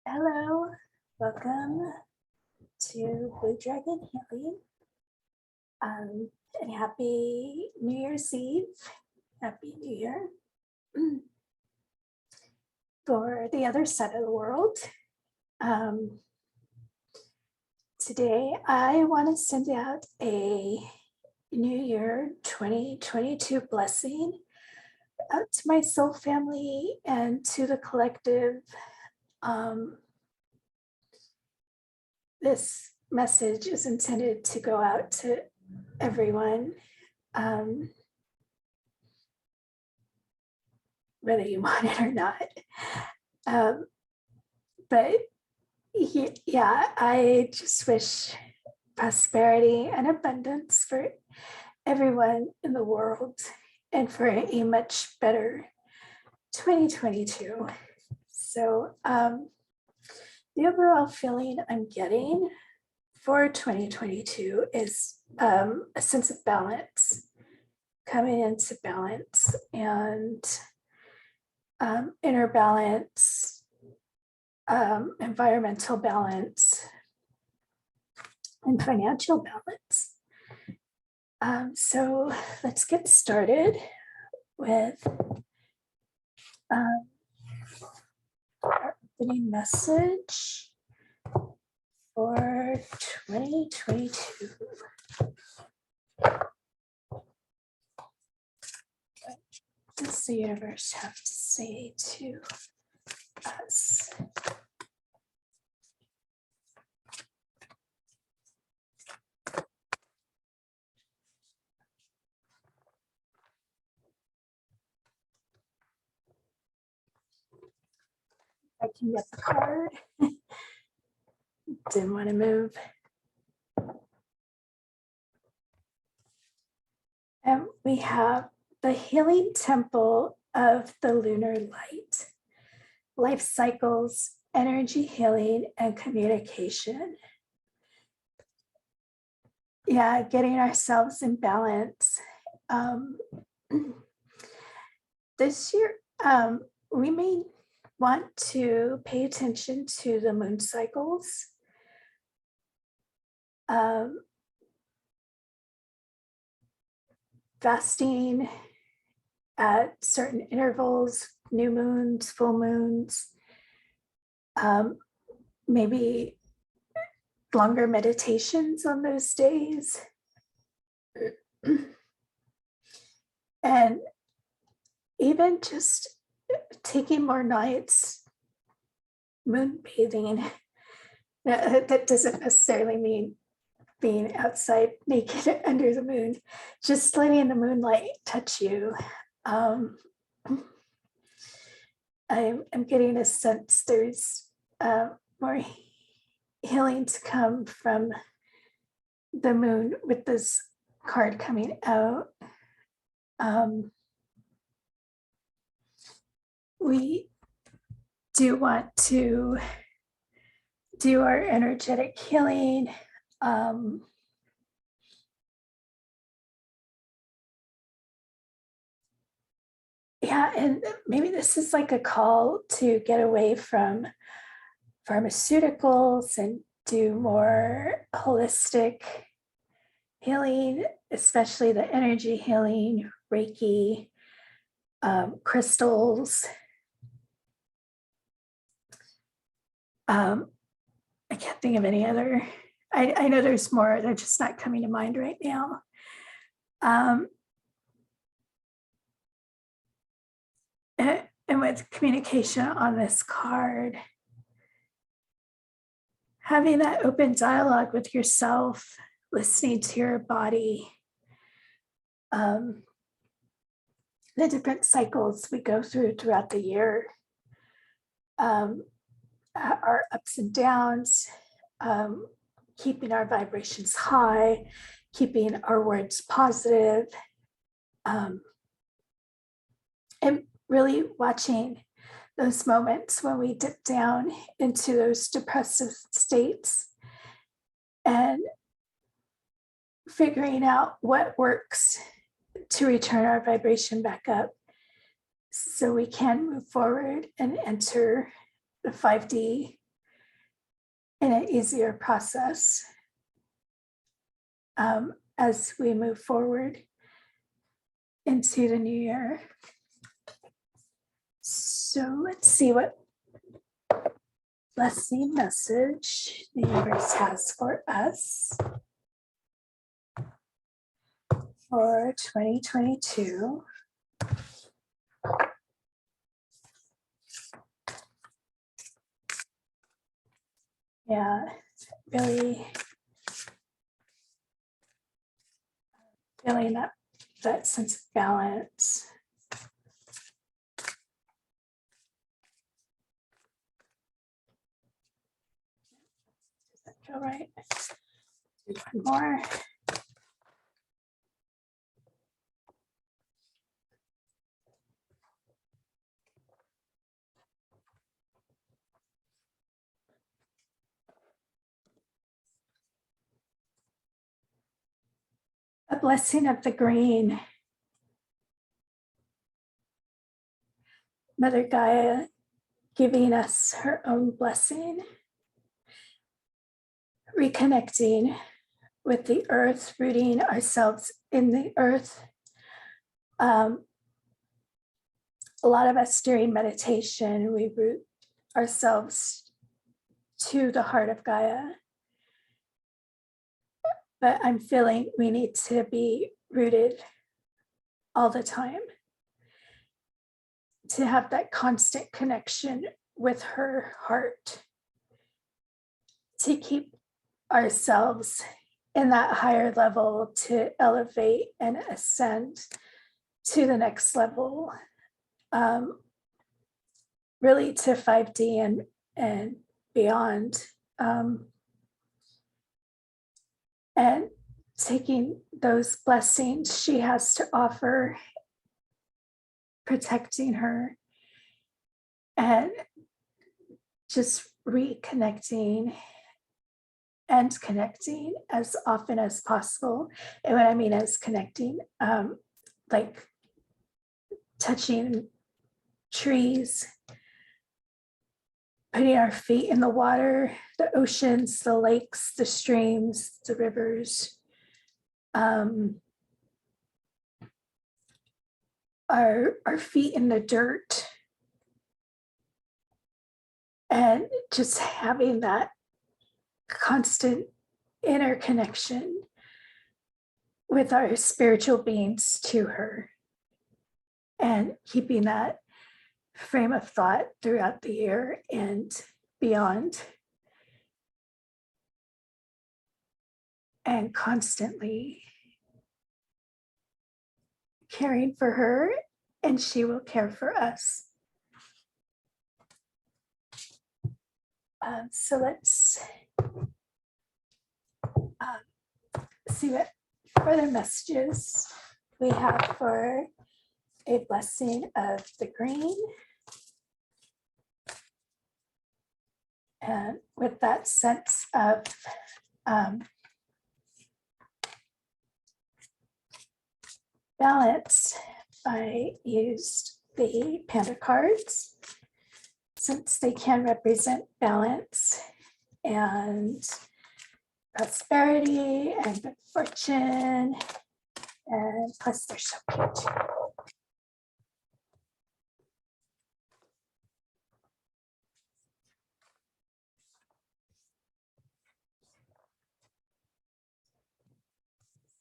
Hello, welcome to Blue Dragon Healing. And happy New Year's Eve. Happy New Year. For the other side of the world, today I want to send out a New Year 2022 blessing out to my soul family and to the collective. This message is intended to go out to everyone, whether you want it or not. But yeah, I just wish prosperity and abundance for everyone in the world and for a much better 2022. So the overall feeling I'm getting for 2022 is a sense of balance, coming into balance and inner balance, environmental balance, and financial balance. So let's get started with our opening message for 2022. What does the universe have to say to us? I can get the card. Didn't want to move. And we have the healing temple of the lunar light, life cycles, energy healing, and communication. Yeah, getting ourselves in balance. This year, we may want to pay attention to the moon cycles. Fasting at certain intervals, new moons, full moons, maybe longer meditations on those days. And even just taking more nights moon bathing. That doesn't necessarily mean being outside naked under the moon, just letting the moonlight touch you. I'm getting a sense there's more healing to come from the moon with this card coming out. We do want to do our energetic healing. Yeah, and maybe this is like a call to get away from pharmaceuticals and do more holistic healing, especially the energy healing, Reiki, crystals. I can't think of any other. I know there's more, they're just not coming to mind right now. And with communication on this card, having that open dialogue with yourself, listening to your body, the different cycles we go through throughout the year, our ups and downs, keeping our vibrations high, keeping our words positive, and really watching those moments when we dip down into those depressive states and figuring out what works to return our vibration back up so we can move forward and enter the 5D in an easier process as we move forward into the new year. So let's see what blessing message the universe has for us for 2022. Yeah, really feeling that sense of balance. Does that feel right? Do one more. A blessing of the green. Mother Gaia giving us her own blessing, reconnecting with the earth, rooting ourselves in the earth. A lot of us during meditation, we root ourselves to the heart of Gaia. But I'm feeling we need to be rooted all the time, to have that constant connection with her heart, to keep ourselves in that higher level, to elevate and ascend to the next level, really to 5D and beyond. And taking those blessings she has to offer, protecting her, and just reconnecting and connecting as often as possible. And what I mean is connecting, like touching trees, putting our feet in the water, the oceans, the lakes, the streams, the rivers, our feet in the dirt, and just having that constant interconnection with our spiritual beings to her, and keeping that frame of thought throughout the year and beyond, and constantly caring for her, and she will care for us. So let's see what further messages we have for a blessing of the green. And with that sense of balance, I used the panda cards, since they can represent balance and prosperity and good fortune, and plus they're so cute.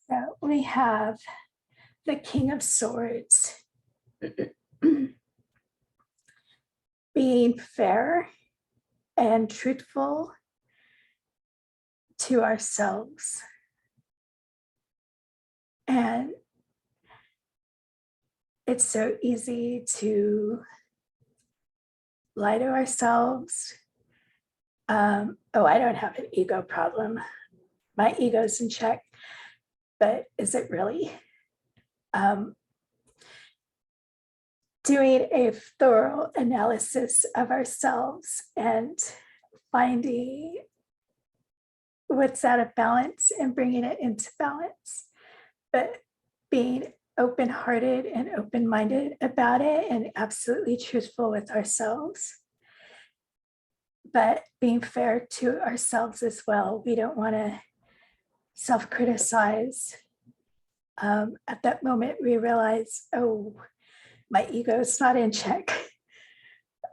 So we have the King of Swords, being fair and truthful to ourselves. And it's so easy to lie to ourselves. I don't have an ego problem. My ego's in check, but is it really? Doing a thorough analysis of ourselves and finding what's out of balance and bringing it into balance, but being open-hearted and open-minded about it and absolutely truthful with ourselves. but being fair to ourselves as well. We don't want to self-criticize. At that moment, we realize, oh, my ego is not in check.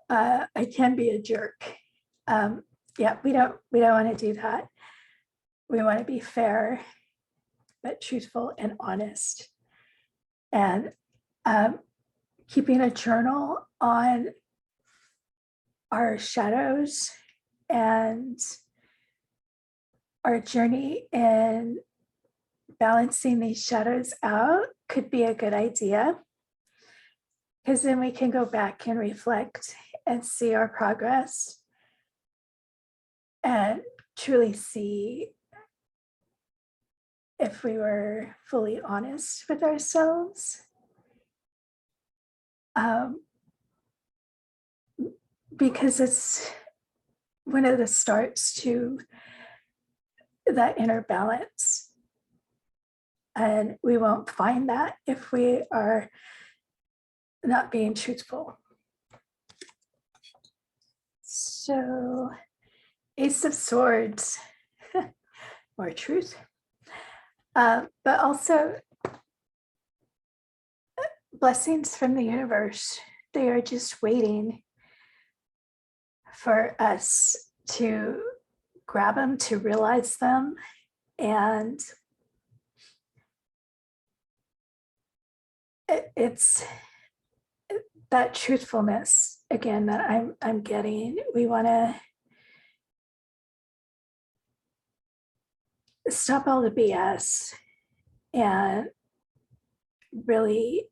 I can be a jerk. Yeah, we don't want to do that. We want to be fair, but truthful and honest. And keeping a journal on our shadows and our journey in balancing these shadows out could be a good idea, because then we can go back and reflect and see our progress and truly see if we were fully honest with ourselves. Because it's one of the starts to that inner balance. And we won't find that if we are not being truthful. So, Ace of Swords, more truth. But also blessings from the universe. They are just waiting for us to grab them, to realize them, and it's that truthfulness again that I'm getting. We want to stop all the BS and really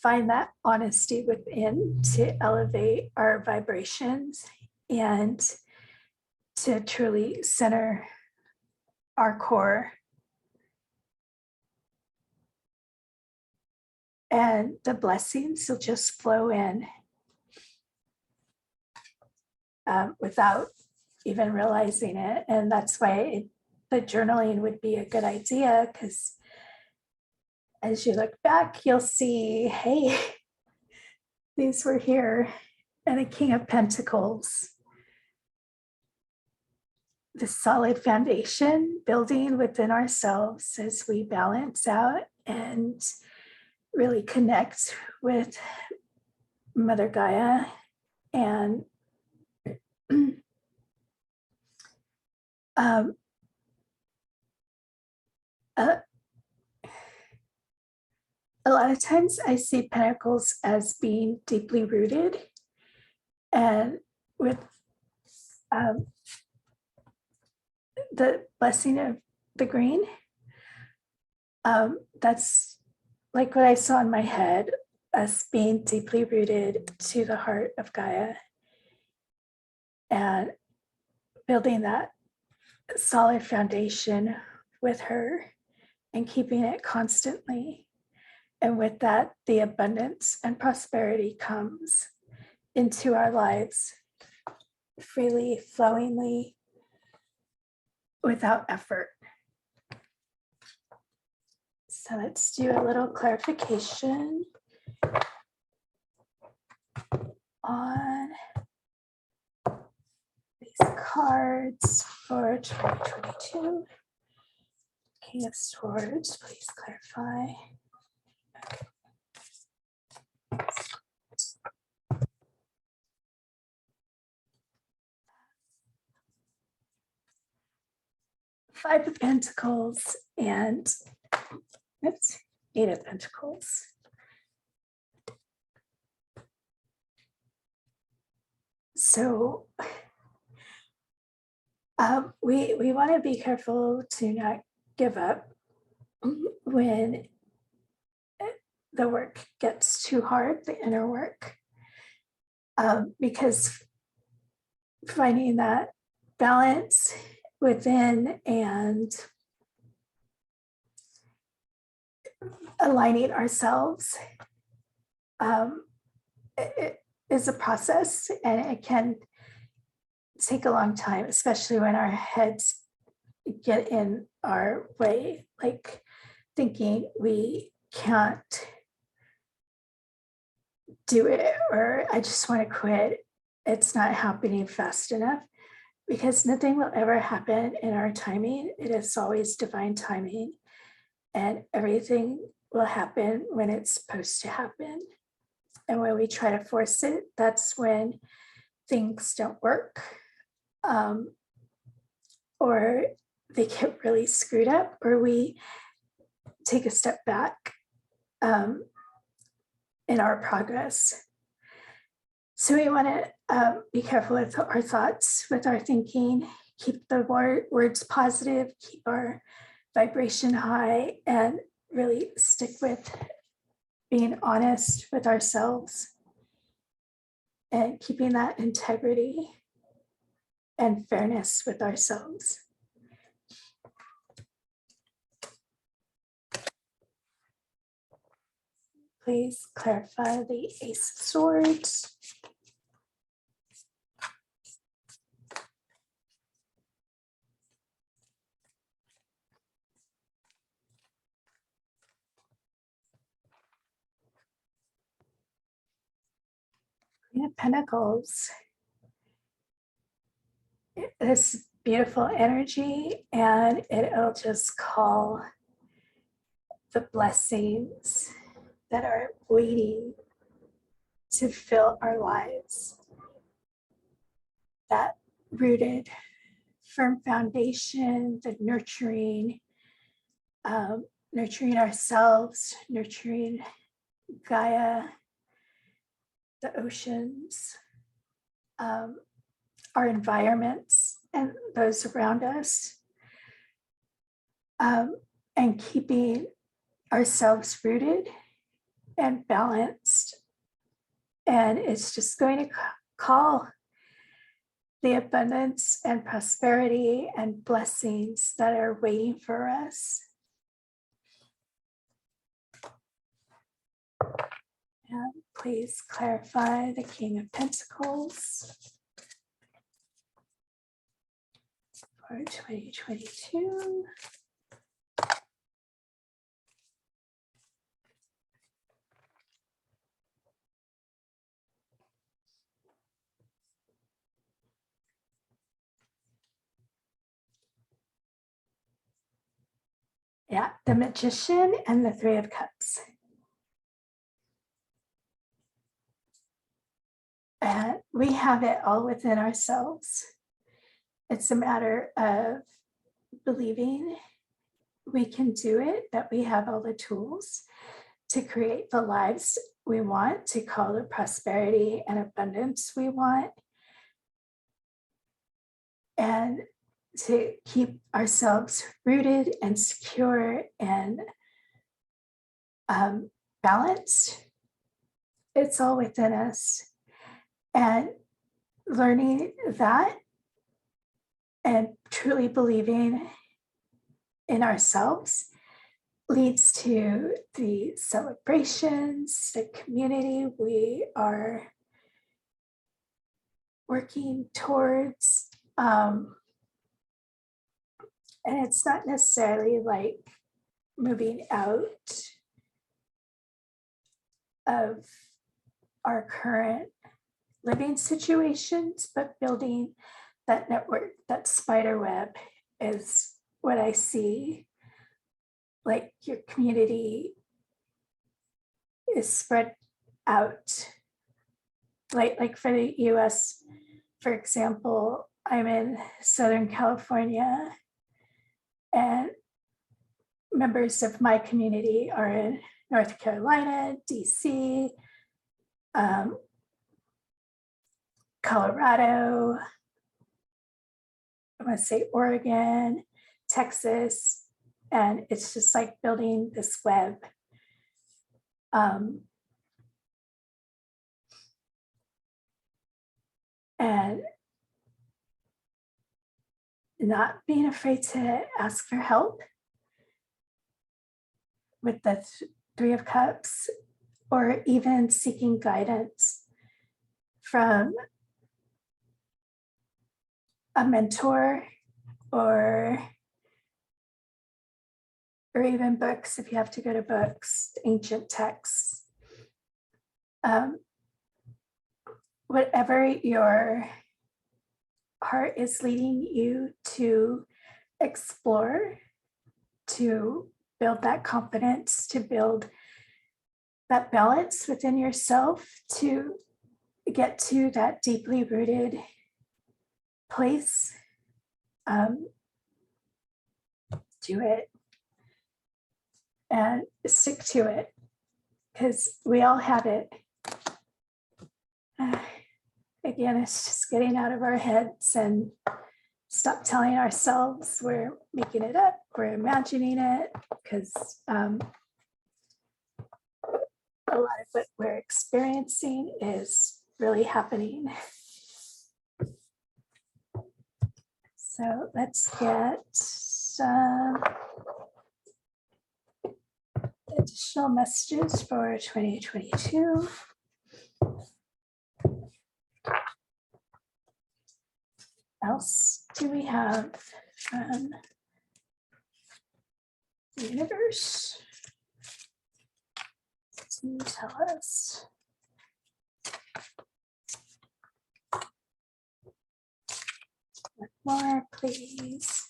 find that honesty within to elevate our vibrations and to truly center our core. And the blessings will just flow in without even realizing it. And that's why the journaling would be a good idea, because as you look back, you'll see, hey, these were here. And the King of Pentacles, the solid foundation building within ourselves as we balance out and really connect with Mother Gaia. And a lot of times I see pentacles as being deeply rooted, and with the blessing of the green, that's like what I saw in my head, us being deeply rooted to the heart of Gaia and building that solid foundation with her and keeping it constantly. And with that, the abundance and prosperity comes into our lives freely, flowingly, without effort. So let's do a little clarification on these cards for 2022. King of Swords, please clarify. Five of Pentacles and Eight of Pentacles. So we want to be careful to not give up when the work gets too hard, the inner work, because finding that balance within and aligning ourselves it is a process, and it can take a long time, especially when our heads get in our way, like thinking we can't do it, or I just want to quit. It's not happening fast enough, because nothing will ever happen in our timing. It is always divine timing, and everything will happen when it's supposed to happen. And when we try to force it, that's when things don't work, um, or they get really screwed up, or we take a step back in our progress. So we want to be careful with our thoughts, with our thinking, keep the words positive, keep our vibration high, and really stick with being honest with ourselves and keeping that integrity and fairness with ourselves. Please clarify the Ace of Swords. Queen of Pentacles. This beautiful energy, and it'll just call the blessings that are waiting to fill our lives. That rooted, firm foundation, the nurturing, nurturing ourselves, nurturing Gaia, the oceans, our environments, and those around us, and keeping ourselves rooted and balanced. And it's just going to call the abundance and prosperity and blessings that are waiting for us. And please clarify the King of Pentacles for 2022. Yeah, the Magician and the Three of Cups. And we have it all within ourselves. It's a matter of believing we can do it, that we have all the tools to create the lives we want, to call the prosperity and abundance we want, and to keep ourselves rooted and secure and balanced. It's all within us. And learning that and truly believing in ourselves leads to the celebrations, the community we are working towards. And it's not necessarily like moving out of our current living situations, but building that network, that spider web is what I see. Like your community is spread out. Like for the US, for example, I'm in Southern California, and members of my community are in North Carolina, DC, Colorado, I want to say Oregon, Texas, and it's just like building this web. And not being afraid to ask for help with the Three of Cups, or even seeking guidance from a mentor, or even books, if you have to go to books, ancient texts. Whatever your heart is leading you to explore, to build that confidence, to build that balance within yourself, to get to that deeply rooted place, do it and stick to it, because we all have it. Again, it's just getting out of our heads and stop telling ourselves we're making it up, we're imagining it, because a lot of what we're experiencing is really happening. So let's get some additional messages for 2022. Else do we have from the universe to tell us? One more, please.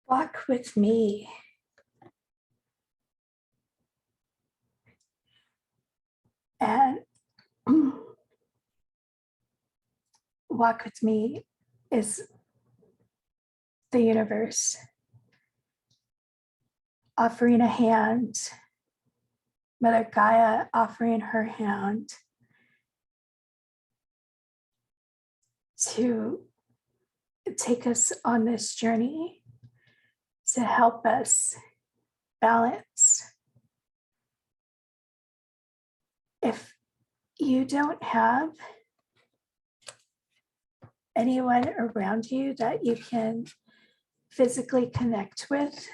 Walk with me. And walk with me is the universe offering a hand, Mother Gaia offering her hand to take us on this journey, to help us balance. If you don't have anyone around you that you can physically connect with,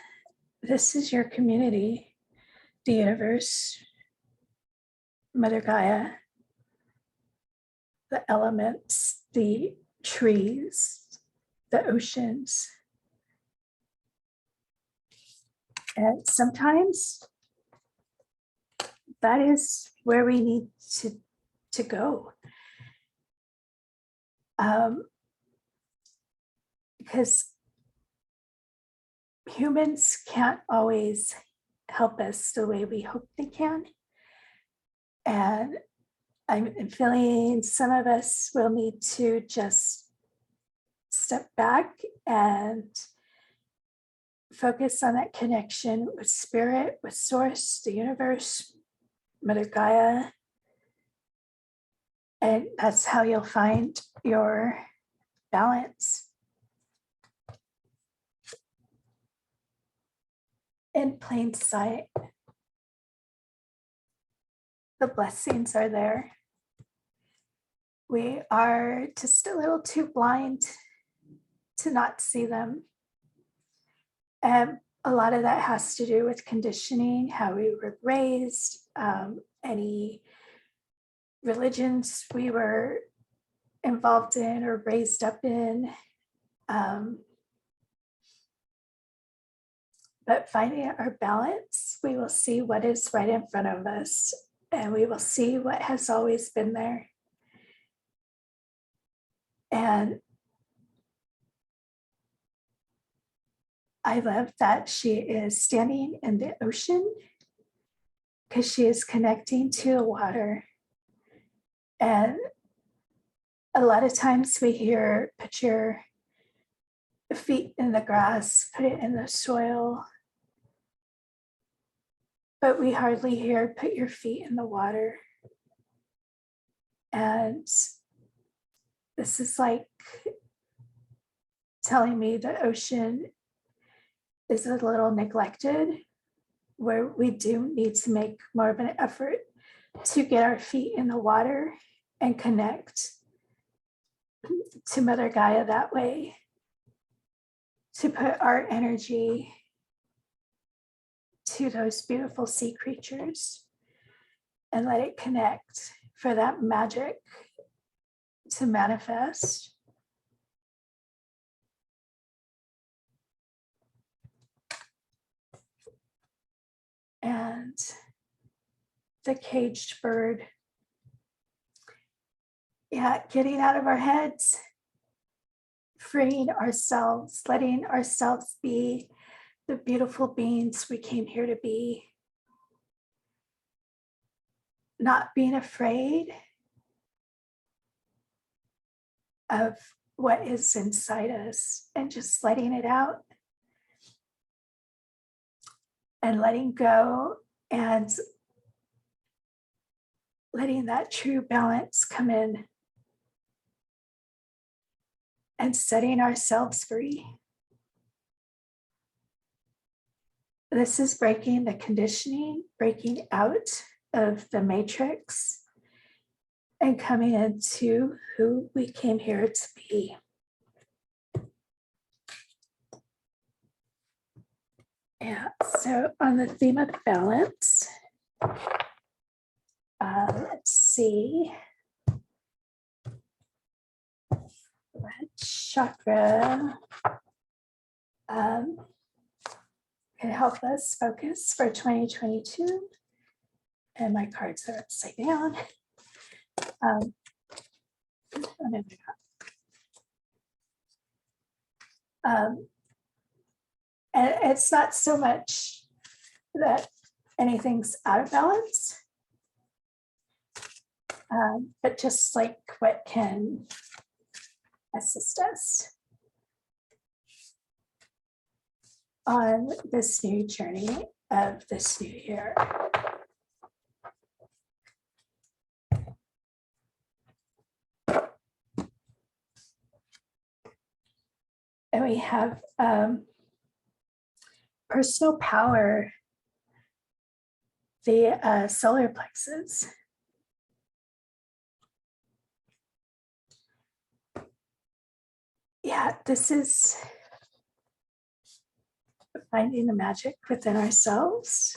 this is your community, the universe, Mother Gaia, the elements, the trees, the oceans. And sometimes that is where we need to go. Because humans can't always help us the way we hope they can. And I'm feeling some of us will need to just step back and focus on that connection with spirit, with source, the universe, Mother Gaia. And that's how you'll find your balance. In plain sight, the blessings are there. We are just a little too blind to not see them. And a lot of that has to do with conditioning, how we were raised, any religions we were involved in or raised up in. But finding our balance, we will see what is right in front of us, and we will see what has always been there. And I love that she is standing in the ocean because she is connecting to the water. And a lot of times we hear, put your feet in the grass, put it in the soil. But we hardly hear, put your feet in the water. And this is like telling me the ocean is a little neglected, where we do need to make more of an effort to get our feet in the water and connect to Mother Gaia that way, to put our energy to those beautiful sea creatures and let it connect for that magic to manifest. And the caged bird. Yeah, getting out of our heads, freeing ourselves, letting ourselves be the beautiful beings we came here to be. Not being afraid of what is inside us and just letting it out and letting go and letting that true balance come in and setting ourselves free. This is breaking the conditioning, breaking out of the matrix and coming into who we came here to be. Yeah, so on the theme of balance, let's see. What chakra can help us focus for 2022? And my cards are upside down. Oh, no, and it's not so much that anything's out of balance, but just like what can assist us on this new journey of this new year. And we have personal power, the solar plexus. Yeah, this is finding the magic within ourselves,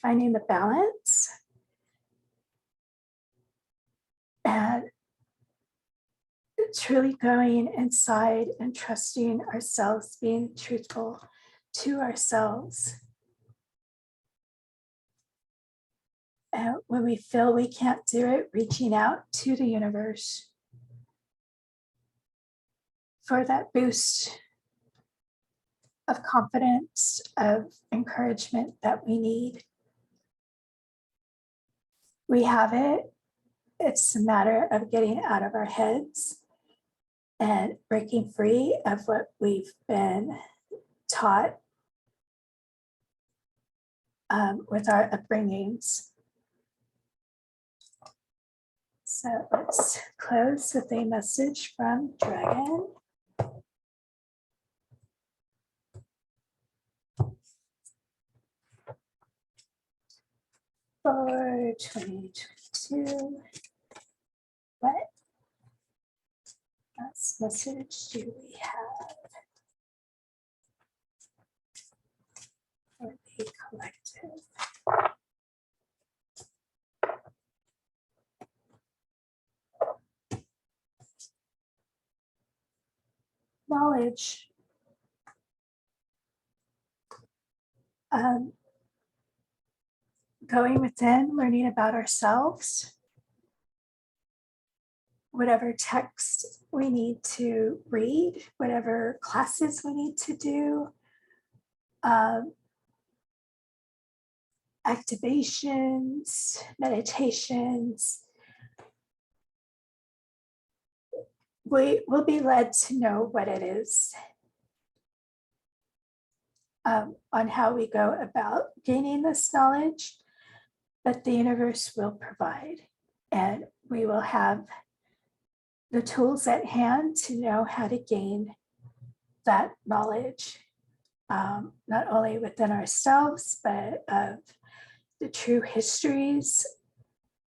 finding the balance, and truly going inside and trusting ourselves, being truthful to ourselves. And when we feel we can't do it, reaching out to the universe for that boost of confidence, of encouragement that we need. We have it. It's a matter of getting out of our heads and breaking free of what we've been taught with our upbringings. So let's close with a message from Dragon. For 2022, what message do we have for the collective? Knowledge. Going within, learning about ourselves, whatever text we need to read, whatever classes we need to do, activations, meditations. We will be led to know what it is, on how we go about gaining this knowledge, but the universe will provide, and we will have the tools at hand to know how to gain that knowledge, not only within ourselves, but of the true histories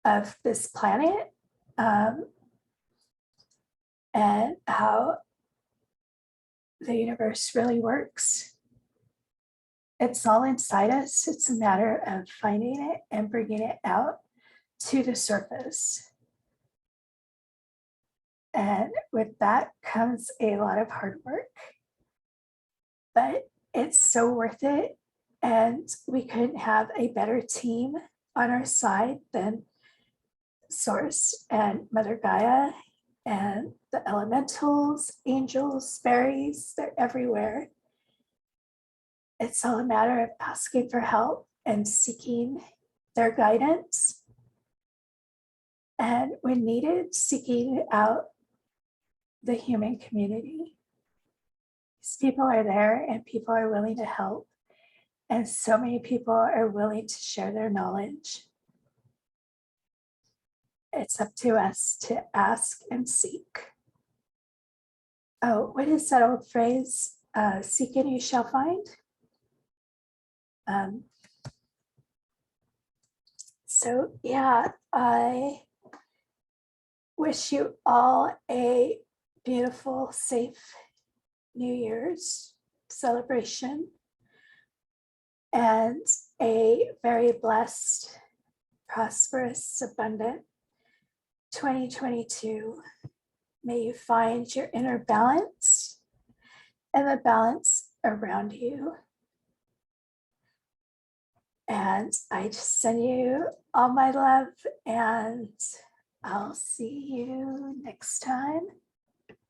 of this planet, and how the universe really works. It's all inside us. It's a matter of finding it and bringing it out to the surface. And with that comes a lot of hard work, but it's so worth it. And we couldn't have a better team on our side than Source and Mother Gaia and the elementals, angels, fairies, they're everywhere. It's all a matter of asking for help and seeking their guidance. And when needed, seeking out the human community. These people are there and people are willing to help. And so many people are willing to share their knowledge. It's up to us to ask and seek. Oh, what is that old phrase? Seek and you shall find. So yeah, I wish you all a beautiful, safe New Year's celebration and a very blessed, prosperous, abundant 2022. May you find your inner balance and the balance around you. And I just send you all my love, and I'll see you next time.